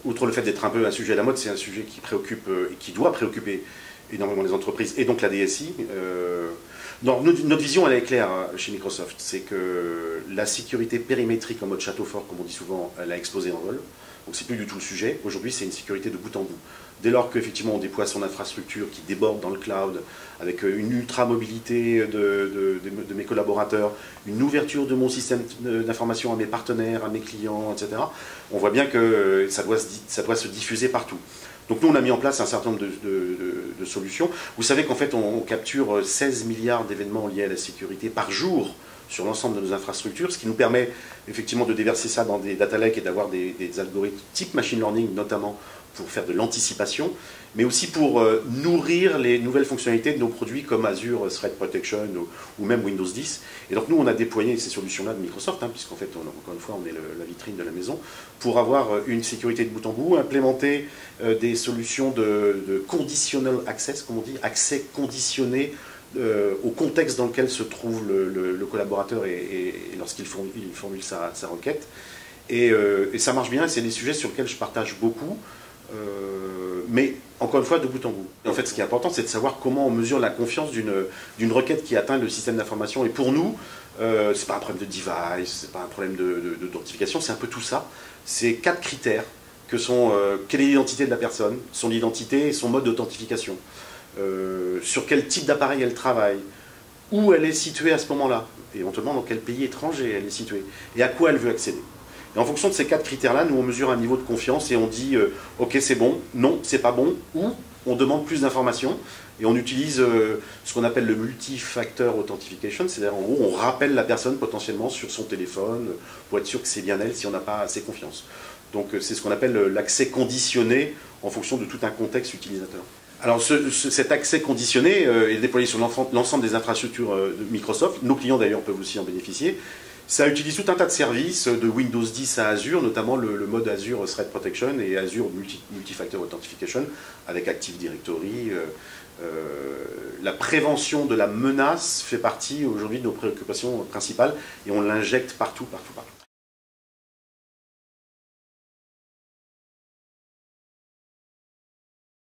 outre le fait d'être un peu un sujet à la mode, c'est un sujet qui préoccupe et qui doit préoccuper énormément les entreprises et donc la DSI. Notre vision, elle est claire chez Microsoft, c'est que la sécurité périmétrique en mode château fort, comme on dit souvent, elle a explosé en vol. Donc c'est plus du tout le sujet. Aujourd'hui, c'est une sécurité de bout en bout. Dès lors qu'effectivement on déploie son infrastructure qui déborde dans le cloud, avec une ultra-mobilité de mes collaborateurs, une ouverture de mon système d'information à mes partenaires, à mes clients, etc., on voit bien que ça doit se diffuser partout. Donc nous, on a mis en place un certain nombre de solutions. Vous savez qu'en fait, on capture 16 milliards d'événements liés à la sécurité par jour sur l'ensemble de nos infrastructures, ce qui nous permet effectivement de déverser ça dans des data lakes et d'avoir des algorithmes type machine learning, notamment pour faire de l'anticipation, mais aussi pour nourrir les nouvelles fonctionnalités de nos produits comme Azure Threat Protection ou même Windows 10. Et donc nous, on a déployé ces solutions-là de Microsoft, puisqu'en fait, encore une fois, on est la vitrine de la maison, pour avoir une sécurité de bout en bout, implémenter des solutions de conditional access, comme on dit, accès conditionné au contexte dans lequel se trouve le collaborateur et lorsqu'il formule sa requête. Et ça marche bien, c'est des sujets sur lesquels je partage beaucoup. Mais encore une fois de bout en bout. En fait, ce qui est important, c'est de savoir comment on mesure la confiance d'une requête qui atteint le système d'information. Et pour nous, c'est pas un problème de device, c'est pas un problème d'identification, c'est un peu tout ça. C'est 4 critères que sont quelle est l'identité de la personne, son identité et son mode d'authentification, sur quel type d'appareil elle travaille, où elle est située à ce moment-là, éventuellement dans quel pays étranger elle est située, et à quoi elle veut accéder. Et en fonction de ces 4 critères-là, nous on mesure un niveau de confiance et on dit ok c'est bon, non c'est pas bon, ou on demande plus d'informations et on utilise ce qu'on appelle le multi-factor authentication, c'est-à-dire en gros on rappelle la personne potentiellement sur son téléphone pour être sûr que c'est bien elle si on n'a pas assez confiance. Donc c'est ce qu'on appelle l'accès conditionné en fonction de tout un contexte utilisateur. Alors cet accès conditionné est déployé sur l'ensemble des infrastructures de Microsoft, nos clients d'ailleurs peuvent aussi en bénéficier. Ça utilise tout un tas de services, de Windows 10 à Azure, notamment le mode Azure Threat Protection et Azure Multi-Factor Authentication avec Active Directory. La prévention de la menace fait partie aujourd'hui de nos préoccupations principales et on l'injecte partout.